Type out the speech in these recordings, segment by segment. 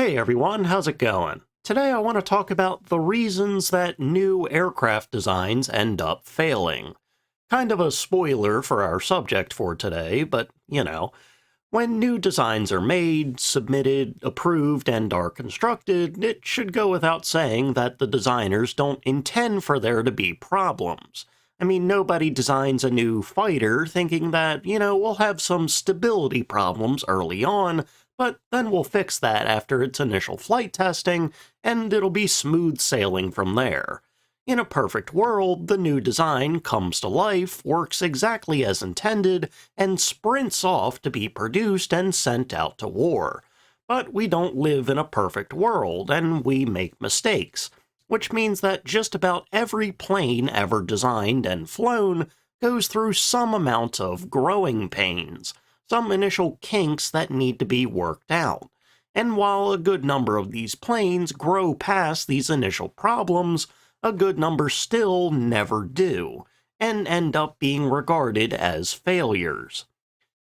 Hey everyone, how's it going? Today I want to talk about the reasons that new aircraft designs end up failing. Kind of a spoiler for our subject for today, but when new designs are made, submitted, approved, and are constructed, it should go without saying that the designers don't intend for there to be problems. I mean, nobody designs a new fighter thinking that, we'll have some stability problems early on, but then we'll fix that after its initial flight testing, and it'll be smooth sailing from there. In a perfect world, the new design comes to life, works exactly as intended, and sprints off to be produced and sent out to war. But we don't live in a perfect world, and we make mistakes, which means that just about every plane ever designed and flown goes through some amount of growing pains, some initial kinks that need to be worked out. And while a good number of these planes grow past these initial problems, a good number still never do, and end up being regarded as failures.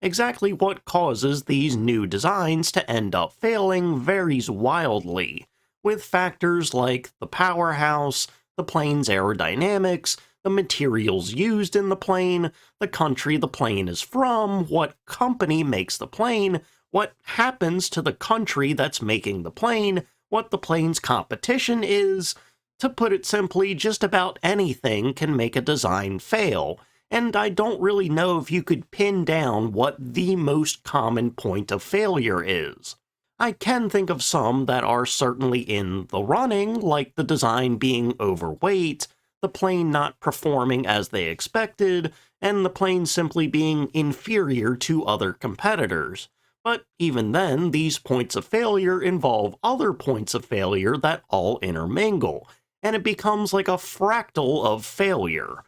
Exactly what causes these new designs to end up failing varies wildly, with factors like the powerhouse, the plane's aerodynamics, the materials used in the plane, the country the plane is from, what company makes the plane, what happens to the country that's making the plane, what the plane's competition is. To put it simply, just about anything can make a design fail, and I don't really know if you could pin down what the most common point of failure is. I can think of some that are certainly in the running, like the design being overweight, the plane not performing as they expected, and the plane simply being inferior to other competitors. But even then, these points of failure involve other points of failure that all intermingle, and it becomes like a fractal of failure.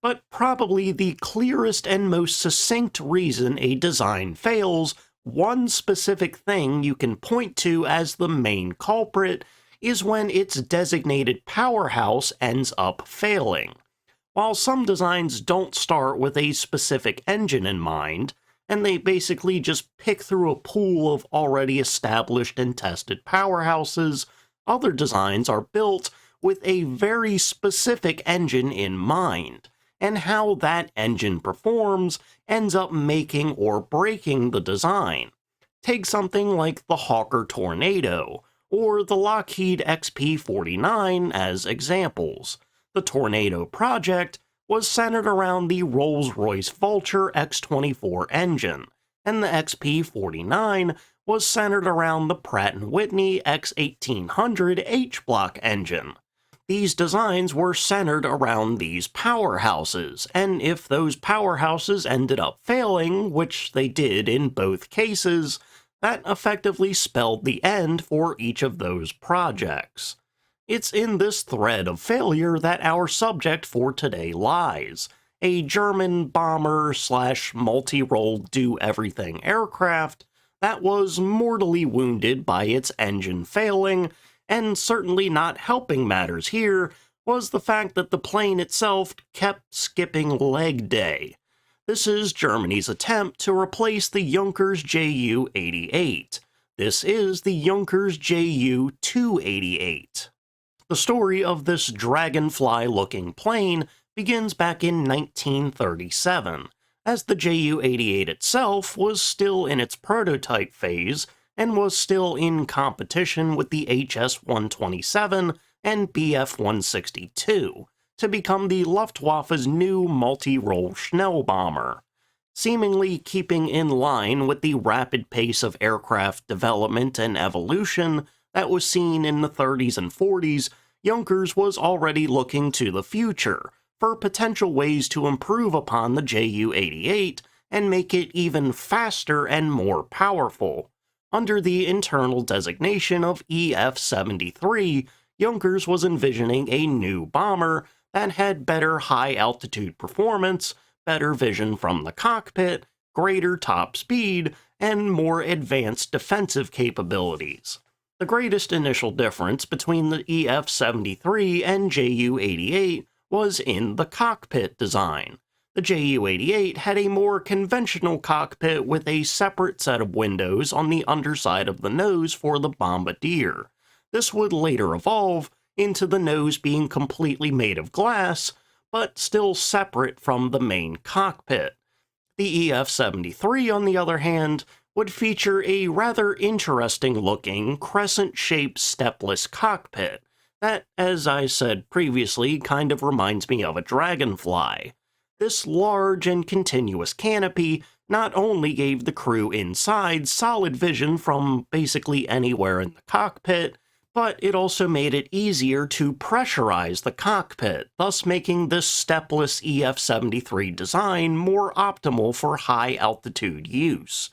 But probably the clearest and most succinct reason a design fails, one specific thing you can point to as the main culprit, is when its designated powerhouse ends up failing. While some designs don't start with a specific engine in mind, and they basically just pick through a pool of already established and tested powerhouses, other designs are built with a very specific engine in mind, and how that engine performs ends up making or breaking the design. Take something like the Hawker Tornado, or the Lockheed XP-49 as examples. The Tornado project was centered around the Rolls-Royce Vulture X-24 engine, and the XP-49 was centered around the Pratt & Whitney X-1800 H-Block engine. These designs were centered around these powerhouses, and if those powerhouses ended up failing, which they did in both cases, that effectively spelled the end for each of those projects. It's in this thread of failure that our subject for today lies, a German bomber/multi-role do-everything aircraft that was mortally wounded by its engine failing, and certainly not helping matters here was the fact that the plane itself kept skipping leg day. This is Germany's attempt to replace the Junkers Ju-88. This is the Junkers Ju-288. The story of this dragonfly-looking plane begins back in 1937, as the Ju-88 itself was still in its prototype phase and was still in competition with the HS-127 and Bf-162 to become the Luftwaffe's new multi-role Schnellbomber. Seemingly keeping in line with the rapid pace of aircraft development and evolution that was seen in the 30s and 40s, Junkers was already looking to the future for potential ways to improve upon the Ju-88 and make it even faster and more powerful. Under the internal designation of EF-73, Junkers was envisioning a new bomber that had better high-altitude performance, better vision from the cockpit, greater top speed, and more advanced defensive capabilities. The greatest initial difference between the EF-73 and Ju-88 was in the cockpit design. The Ju-88 had a more conventional cockpit with a separate set of windows on the underside of the nose for the bombardier. This would later evolve into the nose being completely made of glass, but still separate from the main cockpit. The EF-73, on the other hand, would feature a rather interesting-looking, crescent-shaped stepless cockpit that, as I said previously, kind of reminds me of a dragonfly. This large and continuous canopy not only gave the crew inside solid vision from basically anywhere in the cockpit, but it also made it easier to pressurize the cockpit, thus making this stepless EF-73 design more optimal for high-altitude use.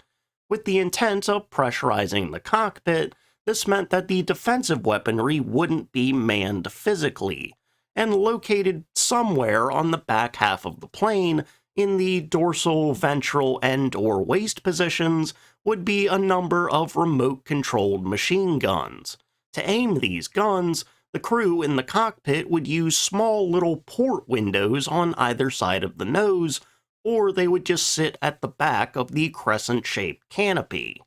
With the intent of pressurizing the cockpit, this meant that the defensive weaponry wouldn't be manned physically, and located somewhere on the back half of the plane in the dorsal, ventral, and/or waist positions would be a number of remote-controlled machine guns. To aim these guns, the crew in the cockpit would use small little port windows on either side of the nose, or they would just sit at the back of the crescent-shaped canopy.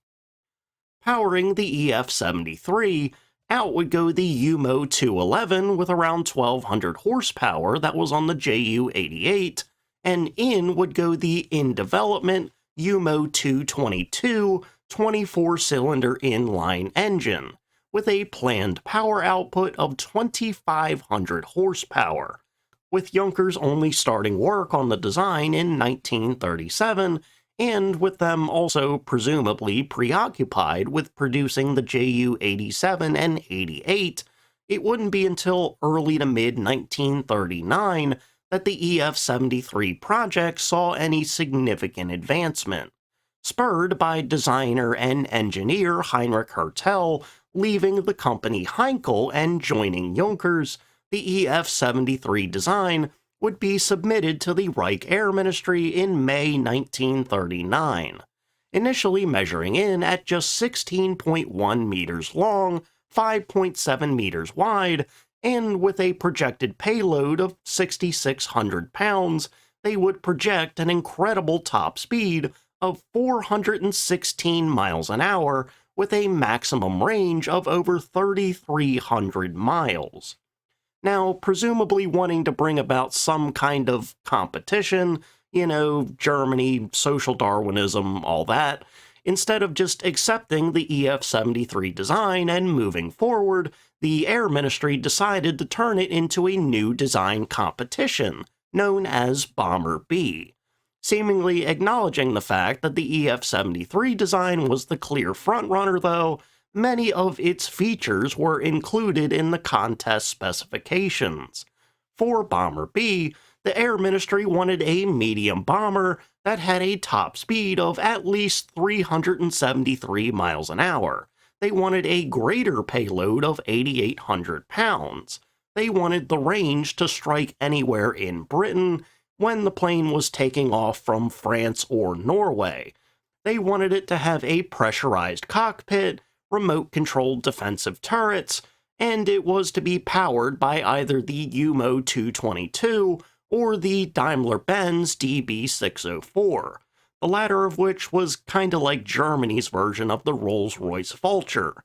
Powering the EF-73, out would go the UMO-211 with around 1,200 horsepower that was on the Ju-88, and in would go the in-development UMO-222 24-cylinder inline engine, with a planned power output of 2,500 horsepower, with Junkers only starting work on the design in 1937, and with them also presumably preoccupied with producing the Ju-87 and 88, it wouldn't be until early to mid-1939 that the EF-73 project saw any significant advancement, spurred by designer and engineer Heinrich Hertel leaving the company Heinkel and joining Junkers. The EF-73 design would be submitted to the Reich Air Ministry in May 1939, initially measuring in at just 16.1 meters long, 5.7 meters wide, and with a projected payload of 6,600 pounds, they would project an incredible top speed of 416 miles an hour with a maximum range of over 3,300 miles. Now, presumably wanting to bring about some kind of competition, Germany, social Darwinism, all that, instead of just accepting the EF-73 design and moving forward, the Air Ministry decided to turn it into a new design competition, known as Bomber B. Seemingly acknowledging the fact that the EF-73 design was the clear frontrunner, though, many of its features were included in the contest specifications. For Bomber B, the Air Ministry wanted a medium bomber that had a top speed of at least 373 miles an hour. They wanted a greater payload of 8,800 pounds. They wanted the range to strike anywhere in Britain when the plane was taking off from France or Norway. They wanted it to have a pressurized cockpit, remote-controlled defensive turrets, and it was to be powered by either the UMO-222 or the Daimler-Benz DB604, the latter of which was kinda like Germany's version of the Rolls-Royce Vulture.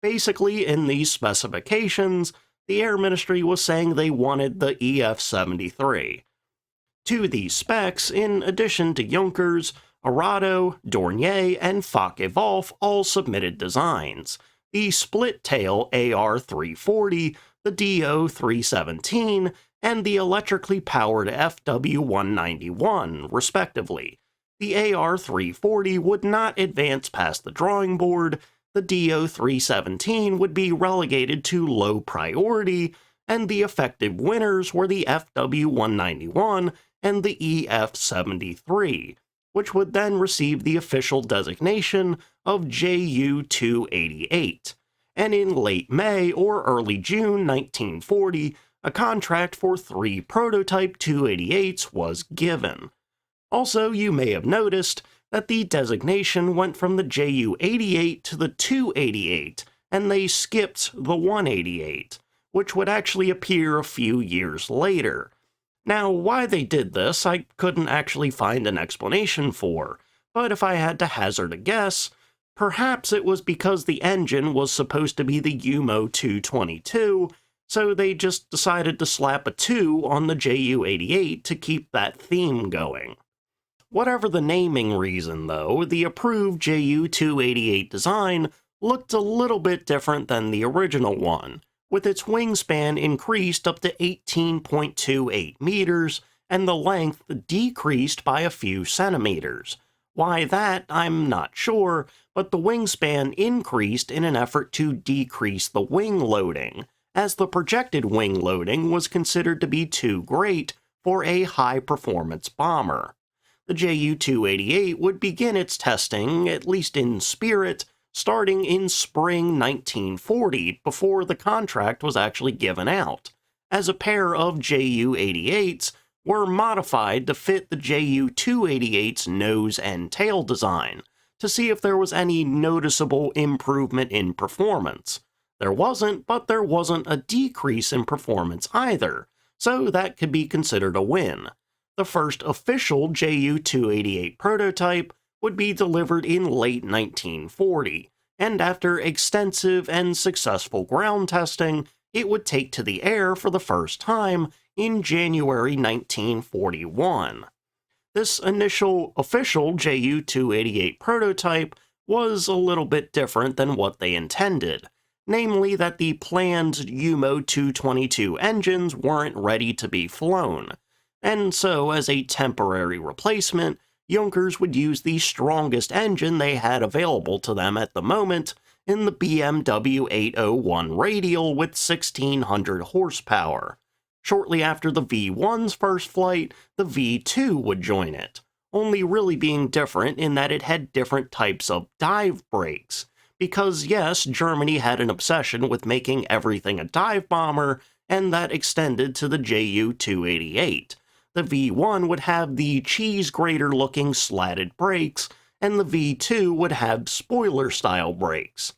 Basically, in these specifications, the Air Ministry was saying they wanted the EF-73. To these specs, in addition to Junkers, Arado, Dornier, and Focke-Wulf all submitted designs. The split-tail AR-340, the DO-317, and the electrically powered FW-191, respectively. The AR-340 would not advance past the drawing board, the DO-317 would be relegated to low priority, and the effective winners were the FW-191 and the EF-73, which would then receive the official designation of Ju-288. And in late May or early June 1940, a contract for 3 prototype 288s was given. Also, you may have noticed that the designation went from the Ju-88 to the 288, and they skipped the 188, which would actually appear a few years later. Now, why they did this, I couldn't actually find an explanation for, but if I had to hazard a guess, perhaps it was because the engine was supposed to be the UMO 222, so they just decided to slap a 2 on the Ju-88 to keep that theme going. Whatever the naming reason, though, the approved Ju-288 design looked a little bit different than the original one, with its wingspan increased up to 18.28 meters and the length decreased by a few centimeters. Why that, I'm not sure, but the wingspan increased in an effort to decrease the wing loading, as the projected wing loading was considered to be too great for a high-performance bomber. The Ju-288 would begin its testing, at least in spirit, starting in spring 1940, before the contract was actually given out, as a pair of Ju-88s were modified to fit the Ju-288's nose and tail design, to see if there was any noticeable improvement in performance. There wasn't, but there wasn't a decrease in performance either, so that could be considered a win. The first official Ju-288 prototype would be delivered in late 1940, and after extensive and successful ground testing, it would take to the air for the first time in January 1941. This initial official Ju-288 prototype was a little bit different than what they intended, namely that the planned UMO 222 engines weren't ready to be flown, and so as a temporary replacement, Junkers would use the strongest engine they had available to them at the moment in the BMW 801 Radial with 1600 horsepower. Shortly after the V1's first flight, the V2 would join it, only really being different in that it had different types of dive brakes, because yes, Germany had an obsession with making everything a dive bomber, and that extended to the Ju-288. The V1 would have the cheese grater looking slatted brakes, and the V2 would have spoiler-style brakes.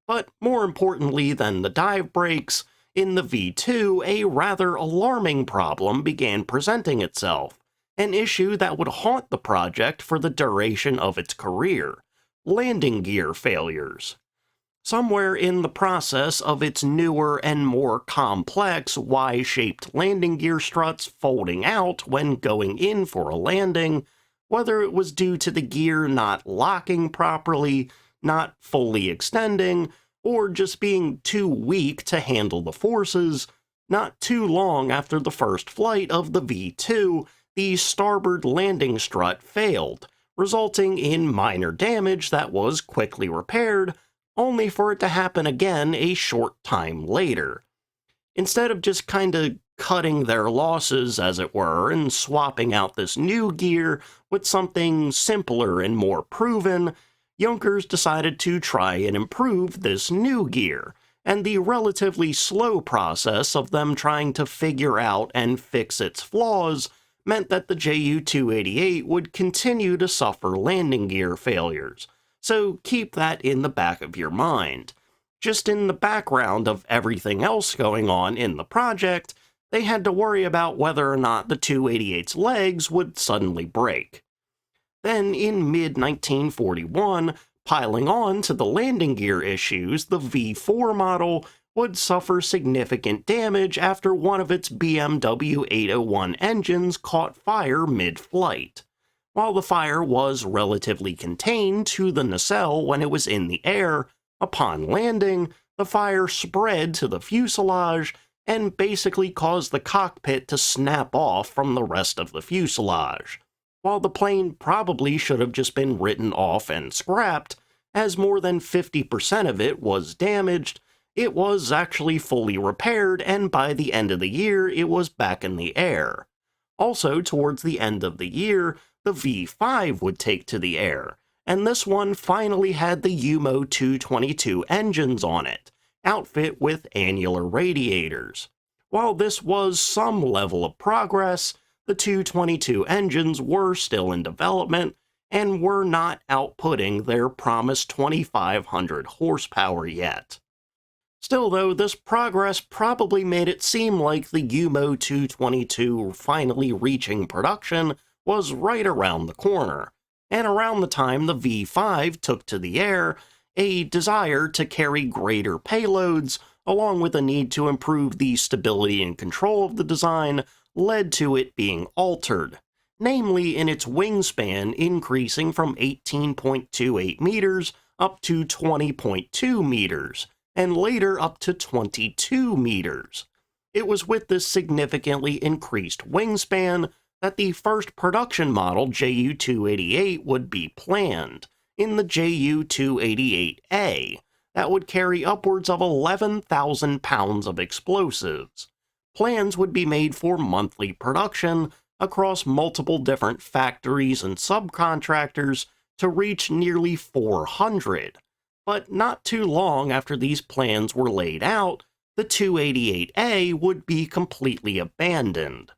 But more importantly than the dive brakes, in the V2 a rather alarming problem began presenting itself, an issue that would haunt the project for the duration of its career: landing gear failures. Somewhere in the process of its newer and more complex Y-shaped landing gear struts folding out when going in for a landing, whether it was due to the gear not locking properly, not fully extending, or just being too weak to handle the forces, not too long after the first flight of the V2, the starboard landing strut failed, resulting in minor damage that was quickly repaired, only for it to happen again a short time later. Instead of just kinda cutting their losses, as it were, and swapping out this new gear with something simpler and more proven, Junkers decided to try and improve this new gear, and the relatively slow process of them trying to figure out and fix its flaws meant that the Ju-288 would continue to suffer landing gear failures. So keep that in the back of your mind. Just in the background of everything else going on in the project, they had to worry about whether or not the 288's legs would suddenly break. Then in mid-1941, piling on to the landing gear issues, the V4 model would suffer significant damage after one of its BMW 801 engines caught fire mid-flight. While the fire was relatively contained to the nacelle when it was in the air, upon landing, the fire spread to the fuselage and basically caused the cockpit to snap off from the rest of the fuselage. While the plane probably should have just been written off and scrapped, as more than 50% of it was damaged, it was actually fully repaired, and by the end of the year it was back in the air. Also, towards the end of the year, the V5 would take to the air, and this one finally had the UMO 222 engines on it, outfit with annular radiators. While this was some level of progress, the 222 engines were still in development and were not outputting their promised 2,500 horsepower yet. Still, though, this progress probably made it seem like the UMO 222 finally reaching production was right around the corner, and around the time the V-5 took to the air, a desire to carry greater payloads, along with a need to improve the stability and control of the design, led to it being altered, namely in its wingspan increasing from 18.28 meters up to 20.2 meters, and later up to 22 meters. It was with this significantly increased wingspan that the first production model Ju-288 would be planned, in the Ju-288A, that would carry upwards of 11,000 pounds of explosives. Plans would be made for monthly production across multiple different factories and subcontractors to reach nearly 400. But not too long after these plans were laid out, the 288A would be completely abandoned.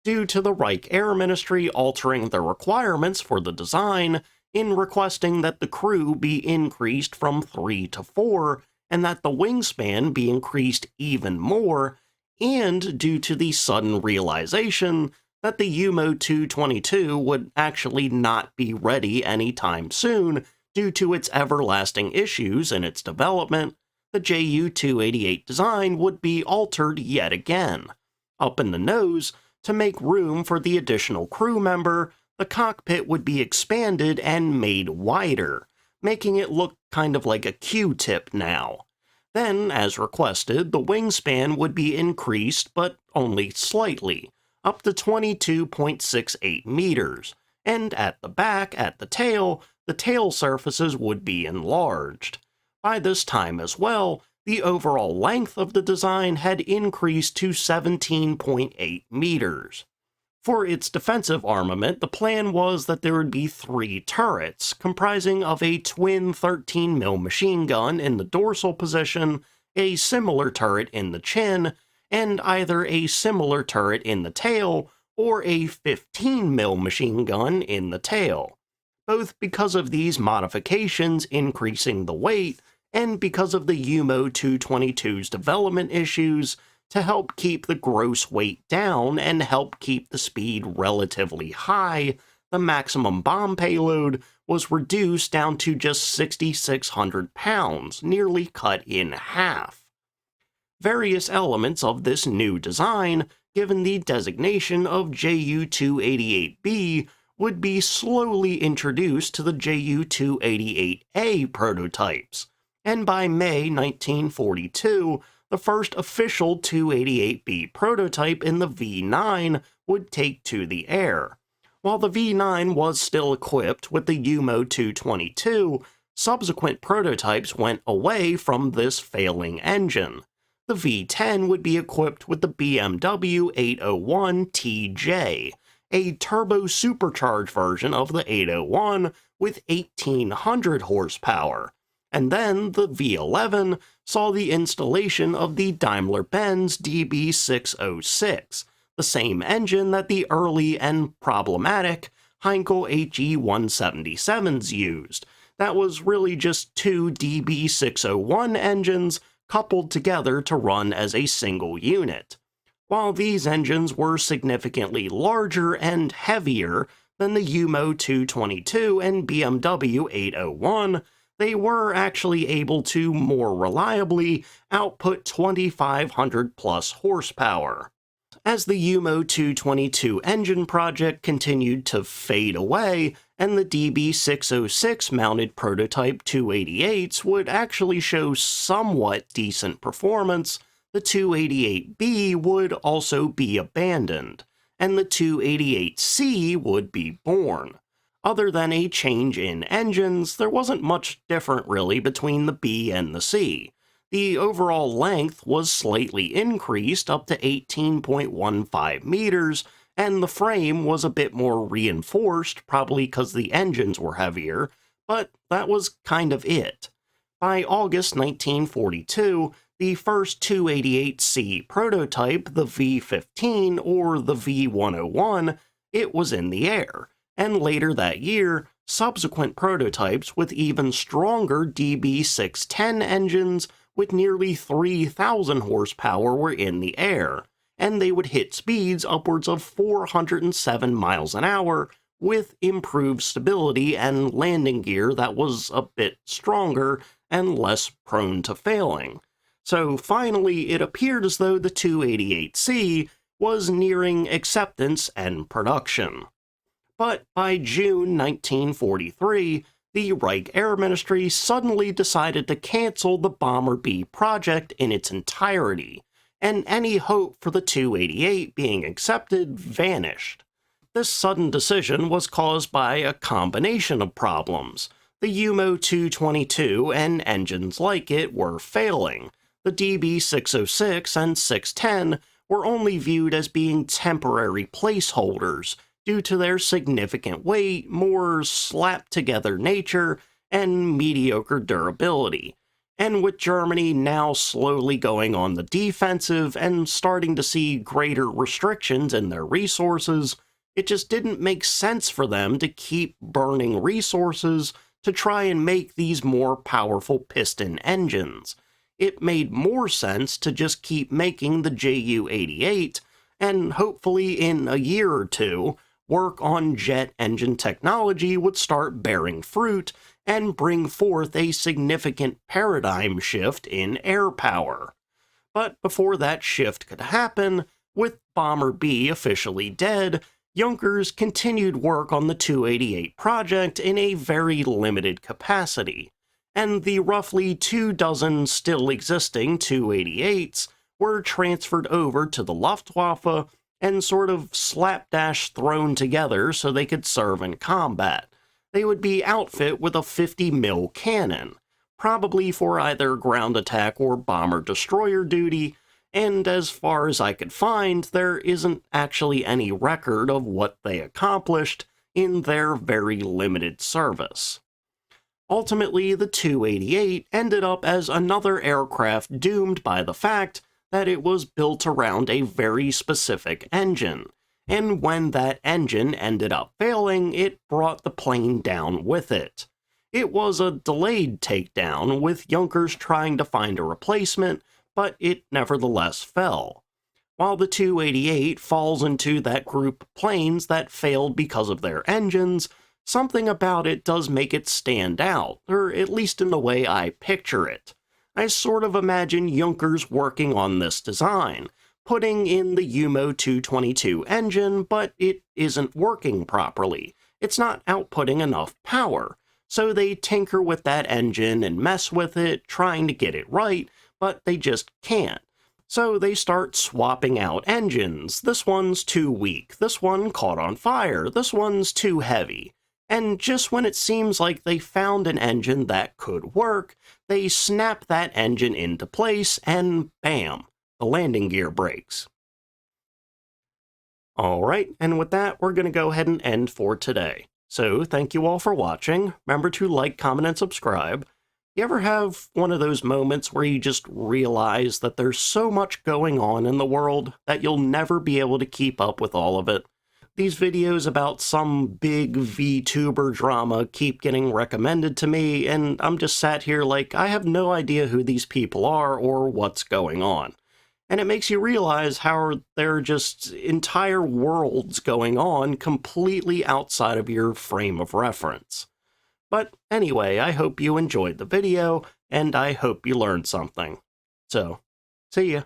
Due to the Reich Air Ministry altering the requirements for the design in requesting that the crew be increased from 3 to 4, and that the wingspan be increased even more, and due to the sudden realization that the UMO 222 would actually not be ready anytime soon due to its everlasting issues in its development, the Ju-288 design would be altered yet again. Up in the nose, to make room for the additional crew member, the cockpit would be expanded and made wider, making it look kind of like a Q-tip now. Then, as requested, the wingspan would be increased, but only slightly, up to 22.68 meters, and at the back, at the tail surfaces would be enlarged. By this time as well, the overall length of the design had increased to 17.8 meters. For its defensive armament, the plan was that there would be 3 turrets, comprising of a twin 13mm machine gun in the dorsal position, a similar turret in the chin, and either a similar turret in the tail or a 15mm machine gun in the tail, both because of these modifications increasing the weight and because of the UMO 222's development issues to help keep the gross weight down and help keep the speed relatively high. The maximum bomb payload was reduced down to just 6,600 pounds, nearly cut in half. Various elements of this new design, given the designation of Ju-288B, would be slowly introduced to the Ju-288A prototypes, and by May 1942, the first official 288B prototype in the V9 would take to the air. While the V9 was still equipped with the UMO 222, subsequent prototypes went away from this failing engine. The V10 would be equipped with the BMW 801TJ, a turbo-supercharged version of the 801 with 1,800 horsepower, and then the V11 saw the installation of the Daimler-Benz DB606, the same engine that the early and problematic Heinkel HE177s used. That was really just 2 DB601 engines coupled together to run as a single unit. While these engines were significantly larger and heavier than the UMO 222 and BMW 801, they were actually able to more reliably output 2,500 plus horsepower. As the UMO 222 engine project continued to fade away, and the DB606 mounted prototype 288s would actually show somewhat decent performance, the 288B would also be abandoned, and the 288C would be born. Other than a change in engines, there wasn't much different really between the B and the C. The overall length was slightly increased up to 18.15 meters, and the frame was a bit more reinforced, probably because the engines were heavier, but that was kind of it. By August 1942, the first 288C prototype, the V15 or the V101, it was in the air, and later that year, subsequent prototypes with even stronger DB610 engines with nearly 3,000 horsepower were in the air, and they would hit speeds upwards of 407 miles an hour with improved stability and landing gear that was a bit stronger and less prone to failing. So finally, it appeared as though the 288C was nearing acceptance and production. But by June 1943, the Reich Air Ministry suddenly decided to cancel the Bomber B project in its entirety, and any hope for the 288 being accepted vanished. This sudden decision was caused by a combination of problems. The UMO 222 and engines like it were failing. The DB606 and 610 were only viewed as being temporary placeholders due to their significant weight, more slapped-together nature, and mediocre durability. And with Germany now slowly going on the defensive and starting to see greater restrictions in their resources, it just didn't make sense for them to keep burning resources to try and make these more powerful piston engines. It made more sense to just keep making the Ju-88, and hopefully in a year or two, work on jet engine technology would start bearing fruit and bring forth a significant paradigm shift in air power. But before that shift could happen, with Bomber B officially dead, Junkers continued work on the 288 project in a very limited capacity, and the roughly 24 still existing 288s were transferred over to the Luftwaffe and sort of slapdash thrown together so they could serve in combat. They would be outfit with a 50mm cannon, probably for either ground attack or bomber-destroyer duty, and as far as I could find, there isn't actually any record of what they accomplished in their very limited service. Ultimately, the 288 ended up as another aircraft doomed by the fact that it was built around a very specific engine, and when that engine ended up failing, it brought the plane down with it. It was a delayed takedown, with Junkers trying to find a replacement, but it nevertheless fell. While the 288 falls into that group of planes that failed because of their engines, something about it does make it stand out, or at least in the way I picture it. I sort of imagine Junkers working on this design, putting in the UMO 222 engine, but it isn't working properly. It's not outputting enough power, so they tinker with that engine and mess with it, trying to get it right, but they just can't. So they start swapping out engines. This one's too weak, this one caught on fire, this one's too heavy. And just when it seems like they found an engine that could work, they snap that engine into place and bam, the landing gear breaks. Alright, and with that, we're going to go ahead and end for today. So thank you all for watching. Remember to like, comment, and subscribe. You ever have one of those moments where you just realize that there's so much going on in the world that you'll never be able to keep up with all of it? These videos about some big VTuber drama keep getting recommended to me, and I'm just sat here like, I have no idea who these people are or what's going on. And it makes you realize how there are just entire worlds going on completely outside of your frame of reference. But anyway, I hope you enjoyed the video, and I hope you learned something. So, see ya.